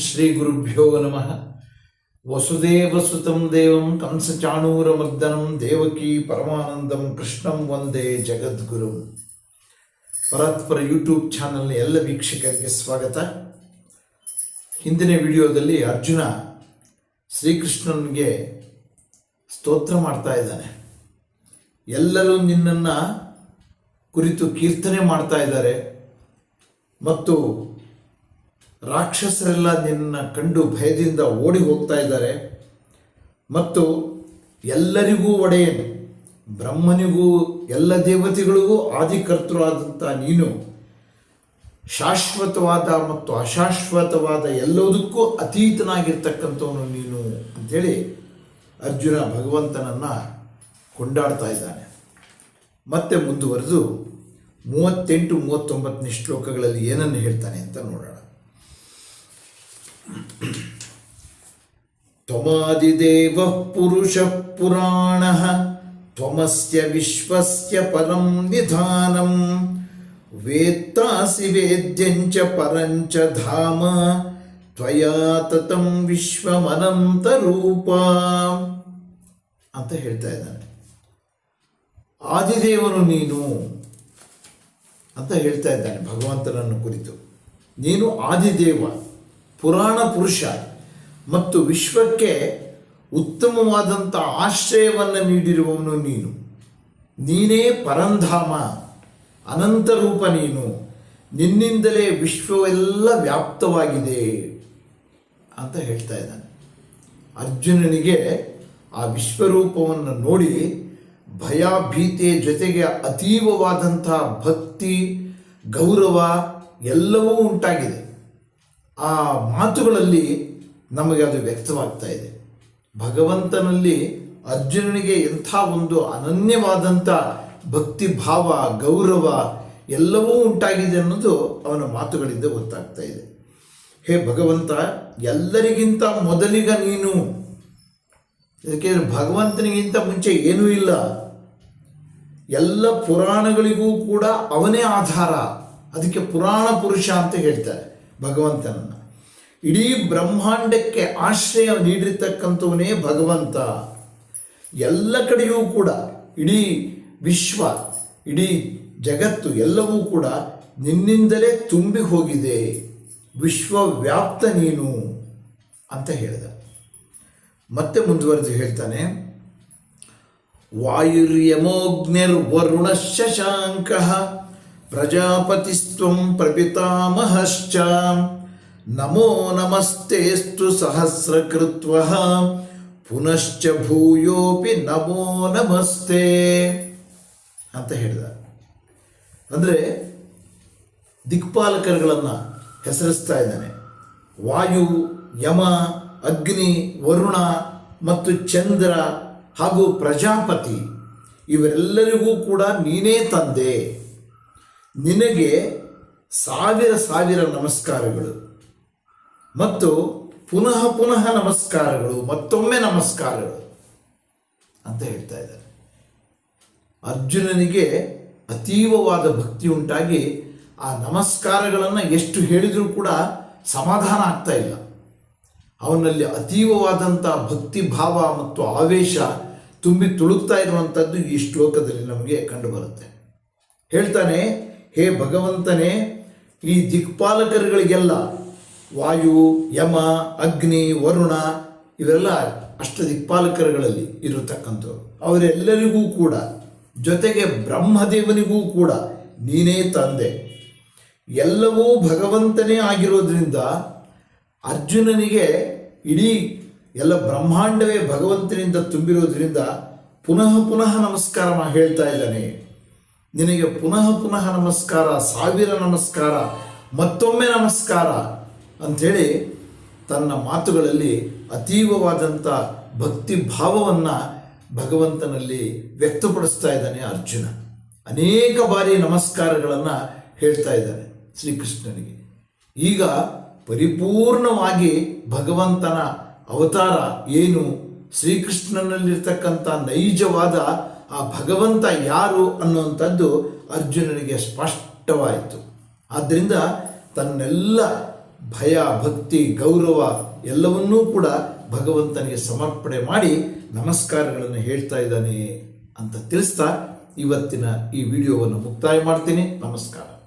ಶ್ರೀ ಗುರುಭ್ಯೋ ನಮಃ. ವಸುದೇವಸುತಂ ದೇವಂ ಕಂಸಚಾಣೂರಮರ್ದನಂ ದೇವಕೀ ಪರಮಾನಂದಂ ಕೃಷ್ಣಂ ವಂದೇ ಜಗದ್ಗುರು. ಪರತ್ಪರ ಯೂಟ್ಯೂಬ್ ಚಾನಲ್ನ ಎಲ್ಲ ವೀಕ್ಷಕರಿಗೆ ಸ್ವಾಗತ. ಹಿಂದಿನ ವಿಡಿಯೋದಲ್ಲಿ ಅರ್ಜುನ ಶ್ರೀಕೃಷ್ಣನಿಗೆ ಸ್ತೋತ್ರ ಮಾಡ್ತಾ ಇದ್ದಾನೆ. ಎಲ್ಲರೂ ನಿನ್ನನ್ನು ಕುರಿತು ಕೀರ್ತನೆ ಮಾಡ್ತಾ ಇದ್ದಾರೆ ಮತ್ತು ರಾಕ್ಷಸರೆಲ್ಲ ನಿನ್ನ ಕಂಡು ಭಯದಿಂದ ಓಡಿ ಹೋಗ್ತಾ ಇದ್ದಾರೆ ಮತ್ತು ಎಲ್ಲರಿಗೂ ಒಡೆಯನು, ಬ್ರಹ್ಮನಿಗೂ ಎಲ್ಲ ದೇವತೆಗಳಿಗೂ ಆದಿಕರ್ತೃ ಆದಂಥ ನೀನು ಶಾಶ್ವತವಾದ ಮತ್ತು ಅಶಾಶ್ವತವಾದ ಎಲ್ಲದಕ್ಕೂ ಅತೀತನಾಗಿರ್ತಕ್ಕಂಥವನು ನೀನು ಅಂಥೇಳಿ ಅರ್ಜುನ ಭಗವಂತನನ್ನು ಕೊಂಡಾಡ್ತಾ ಇದ್ದಾನೆ. ಮತ್ತೆ ಮುಂದುವರೆದು 38-39 ಶ್ಲೋಕಗಳಲ್ಲಿ ಏನನ್ನು ಹೇಳ್ತಾನೆ ಅಂತ ನೋಡೋಣ. ತ್ವಮಾದಿದೇವಃ ಪುರುಷಃ ಪುರಾಣಃ ತ್ವಮಸ್ಯ ವಿಶ್ವಸ್ಯ ಪರಂ ನಿಧಾನಂ ವೇತ್ತಾಸಿ ವೇದ್ಯಂಚ ಪರಂಚ ಧಾಮ ತ್ವಯಾ ತತಂ ವಿಶ್ವಮನಂತ ರೂಪ ಅಂತ ಹೇಳ್ತಾ ಇದ್ದಾನೆ. ಆದಿದೇವನು ನೀನು ಅಂತ ಹೇಳ್ತಾ ಇದ್ದಾನೆ ಭಗವಂತನನ್ನು ಕುರಿತು. ನೀನು ಆದಿದೇವ, ಪುರಾಣ ಪುರುಷ ಮತ್ತು ವಿಶ್ವಕ್ಕೆ ಉತ್ತಮವಾದಂಥ ಆಶ್ರಯವನ್ನು ನೀಡಿರುವವನು ನೀನು. ನೀನೇ ಪರಂಧಾಮ, ಅನಂತ ರೂಪ ನೀನು. ನಿನ್ನಿಂದಲೇ ವಿಶ್ವವೆಲ್ಲ ವ್ಯಾಪ್ತವಾಗಿದೆ ಅಂತ ಹೇಳ್ತಾ ಇದ್ದಾನೆ. ಅರ್ಜುನನಿಗೆ ಆ ವಿಶ್ವರೂಪವನ್ನು ನೋಡಿ ಭಯ ಭೀತಿಯ ಜೊತೆಗೆ ಅತೀವವಾದಂಥ ಭಕ್ತಿ ಗೌರವ ಎಲ್ಲವೂ ಉಂಟಾಗಿದೆ. ಆ ಮಾತುಗಳಲ್ಲಿ ನಮಗೆ ಅದು ವ್ಯಕ್ತವಾಗ್ತಾ ಇದೆ. ಭಗವಂತನಲ್ಲಿ ಅರ್ಜುನನಿಗೆ ಎಂಥ ಒಂದು ಅನನ್ಯವಾದಂಥ ಭಕ್ತಿ ಭಾವ ಗೌರವ ಎಲ್ಲವೂ ಉಂಟಾಗಿದೆ ಅನ್ನೋದು ಅವನ ಮಾತುಗಳಿಂದ ಗೊತ್ತಾಗ್ತಾ ಇದೆ. ಹೇ ಭಗವಂತ, ಎಲ್ಲರಿಗಿಂತ ಮೊದಲಿಗ ನೀನು. ಯಾಕೆಂದರೆ ಭಗವಂತನಿಗಿಂತ ಮುಂಚೆ ಏನೂ ಇಲ್ಲ. ಎಲ್ಲ ಪುರಾಣಗಳಿಗೂ ಕೂಡ ಅವನೇ ಆಧಾರ. ಅದಕ್ಕೆ ಪುರಾಣ ಪುರುಷ ಅಂತ ಹೇಳ್ತಾರೆ ಭಗವಂತನನ್ನು. ಇಡೀ ಬ್ರಹ್ಮಾಂಡಕ್ಕೆ ಆಶ್ರಯ ನೀಡಿರ್ತಕ್ಕಂಥವನೇ ಭಗವಂತ. ಎಲ್ಲ ಕಡೆಯೂ ಕೂಡ ಇಡೀ ವಿಶ್ವ, ಇಡೀ ಜಗತ್ತು ಎಲ್ಲವೂ ಕೂಡ ನಿನ್ನಿಂದಲೇ ತುಂಬಿ ಹೋಗಿದೆ. ವಿಶ್ವವ್ಯಾಪ್ತ ನೀನು ಅಂತ ಹೇಳಿದ. ಮತ್ತೆ ಮುಂದುವರೆದು ಹೇಳ್ತಾನೆ, ವಾಯುರ್ಯಮೋಗ್ನಿರ್ವರುಣ ಶಶಾಂಕಃ ಪ್ರಜಾಪತಿಸ್ತ್ವಂ ಪ್ರಪಿತಾಮಹಶ್ಚ ನಮೋ ನಮಸ್ತೇಸ್ತು ಸಹಸ್ರಕೃತ್ವಃ ಪುನಶ್ಚ ಭೂಯೋಪಿ ನಮೋ ನಮಸ್ತೆ ಅಂತ ಹೇಳಿದ. ಅಂದರೆ ದಿಕ್ಪಾಲಕರುಗಳನ್ನು ಹೆಸರಿಸ್ತಾ ಇದ್ದಾನೆ. ವಾಯು, ಯಮ, ಅಗ್ನಿ, ವರುಣ ಮತ್ತು ಚಂದ್ರ ಹಾಗೂ ಪ್ರಜಾಪತಿ ಇವರೆಲ್ಲರಿಗೂ ಕೂಡ ನೀನೇ ತಂದೆ. ನಿನಗೆ ಸಾವಿರ ಸಾವಿರ ನಮಸ್ಕಾರಗಳು ಮತ್ತು ಪುನಃ ಪುನಃ ನಮಸ್ಕಾರಗಳು, ಮತ್ತೊಮ್ಮೆ ನಮಸ್ಕಾರಗಳು ಅಂತ ಹೇಳ್ತಾ ಇದ್ದಾರೆ. ಅರ್ಜುನನಿಗೆ ಅತೀವವಾದ ಭಕ್ತಿ ಉಂಟಾಗಿ ಆ ನಮಸ್ಕಾರಗಳನ್ನು ಎಷ್ಟು ಹೇಳಿದರೂ ಕೂಡ ಸಮಾಧಾನ ಆಗ್ತಾ ಇಲ್ಲ. ಅವನಲ್ಲಿ ಅತೀವವಾದಂಥ ಭಕ್ತಿ ಭಾವ ಮತ್ತು ಆವೇಶ ತುಂಬಿ ತುಳುಕ್ತಾ ಇರುವಂಥದ್ದು ಈ ಶ್ಲೋಕದಲ್ಲಿ ನಮಗೆ ಕಂಡುಬರುತ್ತೆ. ಹೇಳ್ತಾನೆ, ಹೇ ಭಗವಂತನೇ, ಈ ದಿಕ್ಪಾಲಕರುಗಳಿಗೆಲ್ಲ ವಾಯು, ಯಮ, ಅಗ್ನಿ, ವರುಣ ಇವರೆಲ್ಲ ಅಷ್ಟ ದಿಕ್ಪಾಲಕರುಗಳಲ್ಲಿ ಇರತಕ್ಕಂಥವ್ರು. ಅವರೆಲ್ಲರಿಗೂ ಕೂಡ ಜೊತೆಗೆ ಬ್ರಹ್ಮದೇವನಿಗೂ ಕೂಡ ನೀನೇ ತಂದೆ. ಎಲ್ಲವೂ ಭಗವಂತನೇ ಆಗಿರೋದ್ರಿಂದ ಅರ್ಜುನನಿಗೆ ಇಡೀ ಎಲ್ಲ ಬ್ರಹ್ಮಾಂಡವೇ ಭಗವಂತನಿಂದ ತುಂಬಿರೋದ್ರಿಂದ ಪುನಃ ಪುನಃ ನಮಸ್ಕಾರ ಹೇಳ್ತಾ ಇದ್ದಾನೆ. ನಿನಗೆ ಪುನಃ ಪುನಃ ನಮಸ್ಕಾರ, ಸಾವಿರ ನಮಸ್ಕಾರ, ಮತ್ತೊಮ್ಮೆ ನಮಸ್ಕಾರ ಅಂಥೇಳಿ ತನ್ನ ಮಾತುಗಳಲ್ಲಿ ಅತೀವವಾದಂಥ ಭಕ್ತಿ ಭಾವವನ್ನು ಭಗವಂತನಲ್ಲಿ ವ್ಯಕ್ತಪಡಿಸ್ತಾ ಇದ್ದಾನೆ ಅರ್ಜುನ. ಅನೇಕ ಬಾರಿ ನಮಸ್ಕಾರಗಳನ್ನು ಹೇಳ್ತಾ ಇದ್ದಾನೆ ಶ್ರೀಕೃಷ್ಣನಿಗೆ. ಈಗ ಪರಿಪೂರ್ಣವಾಗಿ ಭಗವಂತನ ಅವತಾರ ಏನು, ಶ್ರೀಕೃಷ್ಣನಲ್ಲಿರ್ತಕ್ಕಂಥ ನೈಜವಾದ ಆ ಭಗವಂತ ಯಾರು ಅನ್ನುವಂಥದ್ದು ಅರ್ಜುನನಿಗೆ ಸ್ಪಷ್ಟವಾಯಿತು. ಆದ್ದರಿಂದ ತನ್ನೆಲ್ಲ ಭಯ, ಭಕ್ತಿ, ಗೌರವ ಎಲ್ಲವನ್ನೂ ಕೂಡ ಭಗವಂತನಿಗೆ ಸಮರ್ಪಣೆ ಮಾಡಿ ನಮಸ್ಕಾರಗಳನ್ನು ಹೇಳ್ತಾ ಇದ್ದಾನೆ ಅಂತ ತಿಳಿಸ್ತಾ ಇವತ್ತಿನ ಈ ವಿಡಿಯೋವನ್ನು ಮುಕ್ತಾಯ ಮಾಡ್ತೀನಿ. ನಮಸ್ಕಾರ.